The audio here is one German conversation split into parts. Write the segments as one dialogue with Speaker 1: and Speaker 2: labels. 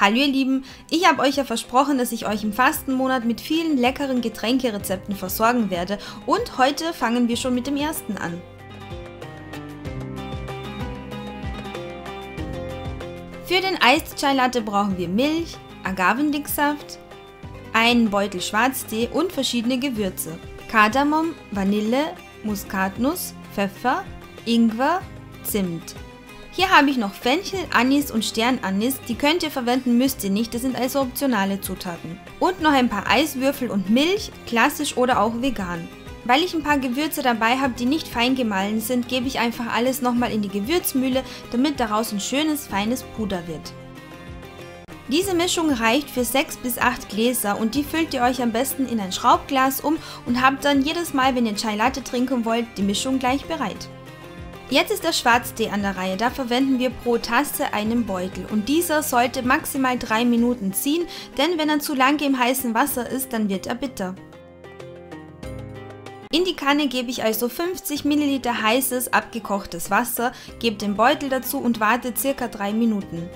Speaker 1: Hallo ihr Lieben, ich habe euch ja versprochen, dass ich euch im Fastenmonat mit vielen leckeren Getränkerezepten versorgen werde und heute fangen wir schon mit dem ersten an. Für den Iced Chai Latte brauchen wir Milch, Agavendicksaft, einen Beutel Schwarztee und verschiedene Gewürze. Kardamom, Vanille, Muskatnuss, Pfeffer, Ingwer, Zimt. Hier habe ich noch Fenchel, Anis und Sternanis, die könnt ihr verwenden, müsst ihr nicht, das sind also optionale Zutaten. Und noch ein paar Eiswürfel und Milch, klassisch oder auch vegan. Weil ich ein paar Gewürze dabei habe, die nicht fein gemahlen sind, gebe ich einfach alles nochmal in die Gewürzmühle, damit daraus ein schönes, feines Puder wird. Diese Mischung reicht für 6 bis 8 Gläser und die füllt ihr euch am besten in ein Schraubglas um und habt dann jedes Mal, wenn ihr Chai Latte trinken wollt, die Mischung gleich bereit. Jetzt ist der Schwarztee an der Reihe, da verwenden wir pro Tasse einen Beutel und dieser sollte maximal 3 Minuten ziehen, denn wenn er zu lange im heißen Wasser ist, dann wird er bitter. In die Kanne gebe ich also 50 ml heißes, abgekochtes Wasser, gebe den Beutel dazu und warte ca. 3 Minuten.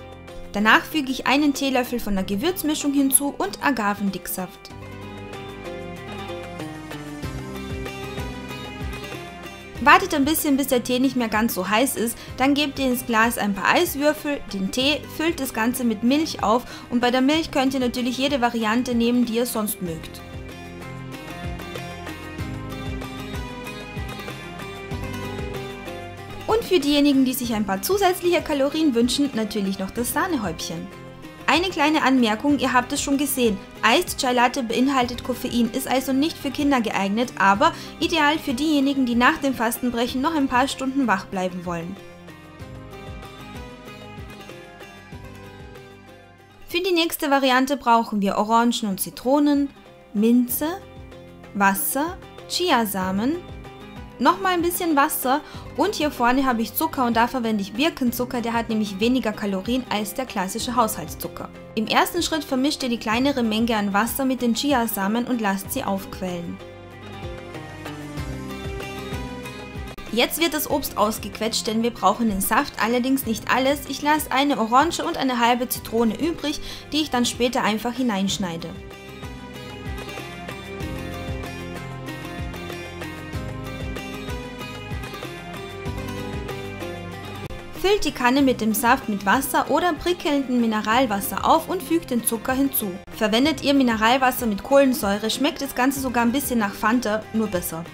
Speaker 1: Danach füge ich einen Teelöffel von der Gewürzmischung hinzu und Agavendicksaft. Wartet ein bisschen, bis der Tee nicht mehr ganz so heiß ist, dann gebt ihr ins Glas ein paar Eiswürfel, den Tee, füllt das Ganze mit Milch auf und bei der Milch könnt ihr natürlich jede Variante nehmen, die ihr sonst mögt. Und für diejenigen, die sich ein paar zusätzliche Kalorien wünschen, natürlich noch das Sahnehäubchen. Eine kleine Anmerkung, ihr habt es schon gesehen, Iced Chai Latte beinhaltet Koffein, ist also nicht für Kinder geeignet, aber ideal für diejenigen, die nach dem Fastenbrechen noch ein paar Stunden wach bleiben wollen. Für die nächste Variante brauchen wir Orangen und Zitronen, Minze, Wasser, Chiasamen, nochmal ein bisschen Wasser und hier vorne habe ich Zucker und da verwende ich Birkenzucker, der hat nämlich weniger Kalorien als der klassische Haushaltszucker. Im ersten Schritt vermischt ihr die kleinere Menge an Wasser mit den Chiasamen und lasst sie aufquellen. Jetzt wird das Obst ausgequetscht, denn wir brauchen den Saft, allerdings nicht alles. Ich lasse eine Orange und eine halbe Zitrone übrig, die ich dann später einfach hineinschneide. Füllt die Kanne mit dem Saft mit Wasser oder prickelndem Mineralwasser auf und fügt den Zucker hinzu. Verwendet ihr Mineralwasser mit Kohlensäure, schmeckt das Ganze sogar ein bisschen nach Fanta, nur besser.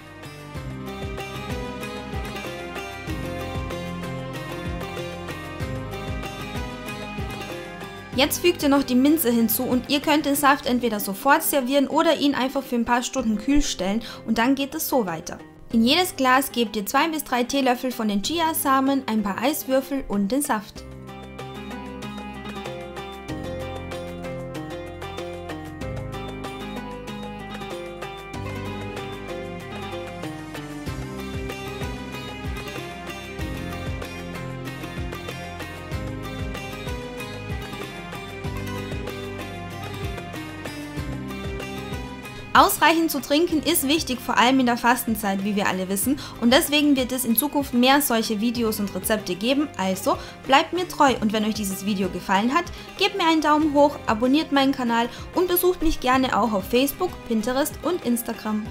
Speaker 1: Jetzt fügt ihr noch die Minze hinzu und ihr könnt den Saft entweder sofort servieren oder ihn einfach für ein paar Stunden kühl stellen und dann geht es so weiter. In jedes Glas gebt ihr 2 bis 3 Teelöffel von den Chiasamen, ein paar Eiswürfel und den Saft. Ausreichend zu trinken ist wichtig, vor allem in der Fastenzeit, wie wir alle wissen, und deswegen wird es in Zukunft mehr solche Videos und Rezepte geben, also bleibt mir treu und wenn euch dieses Video gefallen hat, gebt mir einen Daumen hoch, abonniert meinen Kanal und besucht mich gerne auch auf Facebook, Pinterest und Instagram.